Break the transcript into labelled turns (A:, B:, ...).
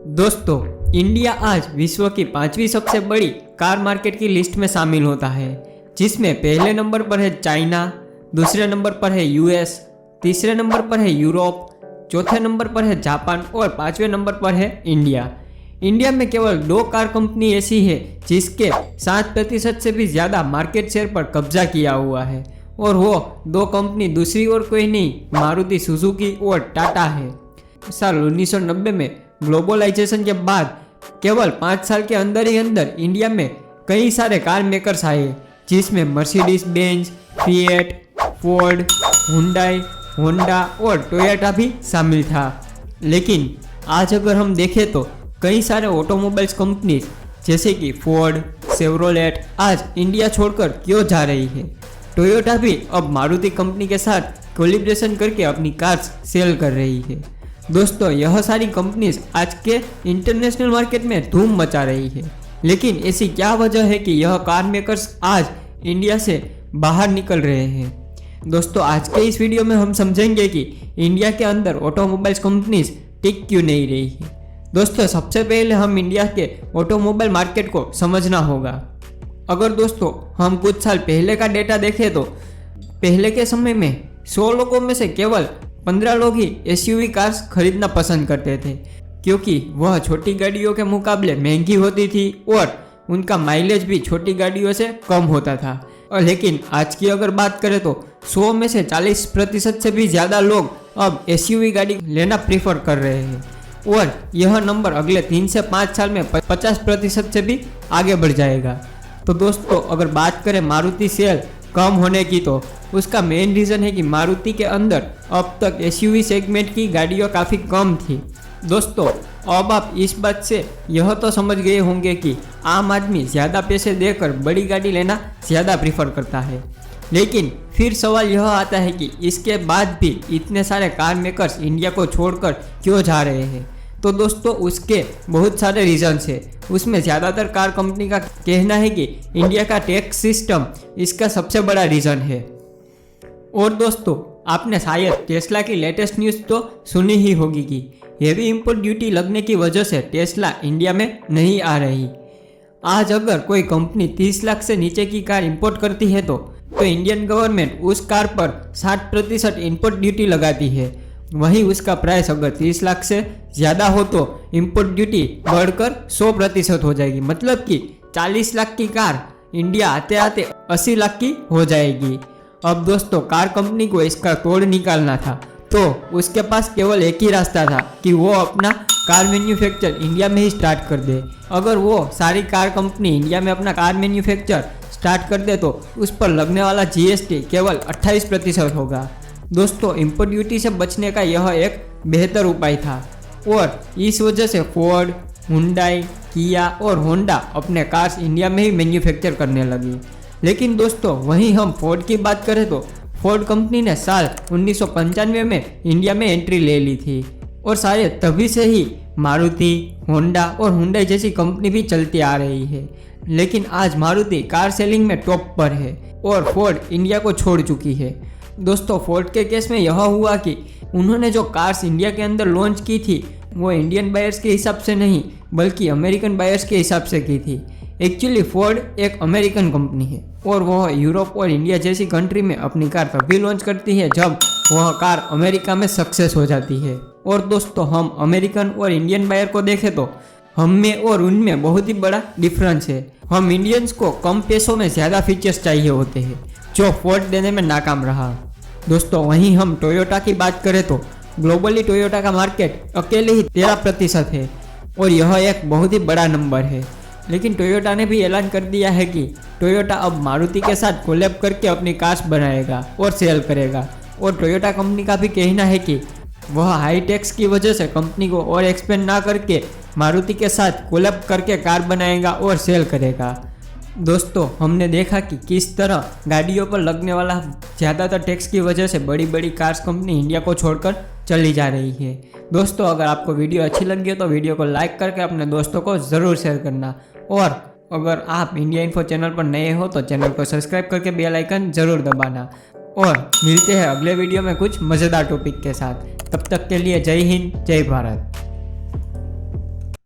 A: दोस्तों, इंडिया आज विश्व की 5वीं सबसे बड़ी कार मार्केट की लिस्ट में शामिल होता है, जिसमें पहले नंबर पर है चाइना, दूसरे नंबर पर है यूएस, तीसरे नंबर पर है यूरोप, चौथे नंबर पर है जापान और पांचवें नंबर पर है इंडिया। इंडिया में केवल 2 कार कंपनी ऐसी है जिसके 7% से भी ज़्यादा मार्केट शेयर पर कब्जा किया हुआ है, और वो 2 कंपनी दूसरी ओर कोई नहीं, मारुति सुजुकी और टाटा है। साल 1990 में ग्लोबलाइजेशन के बाद केवल 5 साल के अंदर ही अंदर इंडिया में कई सारे कार मेकर्स आए, जिसमें Mercedes Benz, fiat, Ford, Hyundai, Honda और टोयोटा भी शामिल था। लेकिन आज अगर हम देखें तो कई सारे ऑटोमोबाइल्स कंपनीज जैसे कि फोर्ड, शेवरोलेट आज इंडिया छोड़कर क्यों जा रही है। टोयोटा भी अब मारुति कंपनी के साथ कोलैबोरेशन करके अपनी कार्स सेल कर रही है। दोस्तों, यह सारी कंपनीज आज के इंटरनेशनल मार्केट में धूम मचा रही है। लेकिन ऐसी क्या वजह है कि यह कार मेकर्स आज इंडिया से बाहर निकल रहे हैं। दोस्तों, आज के इस वीडियो में हम समझेंगे कि इंडिया के अंदर ऑटोमोबाइल्स कंपनीज टिक क्यों नहीं रही है। दोस्तों, सबसे पहले हम इंडिया के ऑटोमोबाइल मार्केट को समझना होगा। अगर दोस्तों हम कुछ साल पहले का डेटा देखें तो पहले के समय में 100 लोगों में से केवल 15 लोग ही एसयूवी कार्स खरीदना पसंद करते थे, क्योंकि वह छोटी गाड़ियों के मुकाबले महंगी होती थी और उनका माइलेज भी छोटी गाड़ियों से कम होता था। और लेकिन आज की अगर बात करें तो 100 में से 40% से भी ज़्यादा लोग अब एसयूवी गाड़ी लेना प्रीफर कर रहे हैं, और यह नंबर अगले 3 से 5 साल में 50% से भी आगे बढ़ जाएगा। तो दोस्तों, अगर बात करें मारुति सेल कम होने की तो उसका मेन रीज़न है कि मारुति के अंदर अब तक एसयूवी सेगमेंट की गाड़ियाँ काफ़ी कम थी। दोस्तों, अब आप इस बात से यह तो समझ गए होंगे कि आम आदमी ज़्यादा पैसे देकर बड़ी गाड़ी लेना ज़्यादा प्रीफर करता है। लेकिन फिर सवाल यह आता है कि इसके बाद भी इतने सारे कार मेकर्स इंडिया को छोड़कर क्यों जा रहे हैं। तो दोस्तों, उसके बहुत सारे रीजन्स है। उसमें ज़्यादातर कार कंपनी का कहना है कि इंडिया का टैक्स सिस्टम इसका सबसे बड़ा रीज़न है। और दोस्तों, आपने शायद टेस्ला की लेटेस्ट न्यूज़ तो सुनी ही होगी कि हेवी इंपोर्ट ड्यूटी लगने की वजह से टेस्ला इंडिया में नहीं आ रही। आज अगर कोई कंपनी 30 लाख से नीचे की कार इंपोर्ट करती है तो इंडियन गवर्नमेंट उस कार पर 60% इंपोर्ट ड्यूटी लगाती है। वहीं उसका प्राइस अगर 30 लाख से ज़्यादा हो तो इंपोर्ट ड्यूटी बढ़कर 100% हो जाएगी, मतलब कि 40 लाख की कार इंडिया आते आते 80 लाख की हो जाएगी। अब दोस्तों, कार कंपनी को इसका तोड़ निकालना था, तो उसके पास केवल एक ही रास्ता था कि वो अपना कार मैन्युफैक्चर इंडिया में ही स्टार्ट कर दे। अगर वो सारी कार कंपनी इंडिया में अपना कार मैन्युफैक्चर स्टार्ट कर दे तो उस पर लगने वाला जीएसटी केवल 28% होगा। दोस्तों, इंपोर्ट ड्यूटी से बचने का यह एक बेहतर उपाय था, और इस वजह से फोर्ड, हुंडई, किया और होंडा अपने कार्स इंडिया में ही मैन्युफैक्चर करने लगी। लेकिन दोस्तों, वहीं हम फोर्ड की बात करें तो फोर्ड कंपनी ने साल 1995 में इंडिया में एंट्री ले ली थी, और शायद तभी से ही मारुति, होंडा और हुंडई जैसी कंपनी भी चलती आ रही है। लेकिन आज मारुति कार सेलिंग में टॉप पर है और फोर्ड इंडिया को छोड़ चुकी है। दोस्तों, फोर्ड के केस में यह हुआ कि उन्होंने जो कार्स इंडिया के अंदर लॉन्च की थी वो इंडियन बायर्स के हिसाब से नहीं बल्कि अमेरिकन बायर्स के हिसाब से की थी। एक्चुअली फोर्ड एक अमेरिकन कंपनी है, और वह यूरोप और इंडिया जैसी कंट्री में अपनी कार तभी लॉन्च करती है जब वह कार अमेरिका में सक्सेस हो जाती है। और दोस्तों, हम अमेरिकन और इंडियन बायर को देखें तो हम में और उनमें बहुत ही बड़ा डिफरेंस है। हम इंडियंस को कम पैसों में ज़्यादा फीचर्स चाहिए होते हैं, जो फोर्ड देने में नाकाम रहा। दोस्तों, वहीं हम टोयोटा की बात करें तो ग्लोबली टोयोटा का मार्केट अकेले ही 13% है, और यह एक बहुत ही बड़ा नंबर है। लेकिन टोयोटा ने भी ऐलान कर दिया है कि टोयोटा अब मारुति के साथ कोलैब करके अपनी कार्स बनाएगा और सेल करेगा। और टोयोटा कंपनी का भी कहना है कि वह हाई टैक्स की वजह से कंपनी को और एक्सपेंड ना करके मारुति के साथ कोलैब करके कार बनाएगा और सेल करेगा। दोस्तों, हमने देखा कि किस तरह गाड़ियों पर लगने वाला ज़्यादातर टैक्स की वजह से बड़ी बड़ी कार्स कंपनी इंडिया को छोड़कर चली जा रही है। दोस्तों, अगर आपको वीडियो अच्छी लगी हो तो वीडियो को लाइक करके अपने दोस्तों को ज़रूर शेयर करना, और अगर आप इंडिया इन्फो चैनल पर नए हो तो चैनल को सब्सक्राइब करके बेल आइकन ज़रूर दबाना। और मिलते हैं अगले वीडियो में कुछ मज़ेदार टॉपिक के साथ। तब तक के लिए जय हिंद, जय भारत।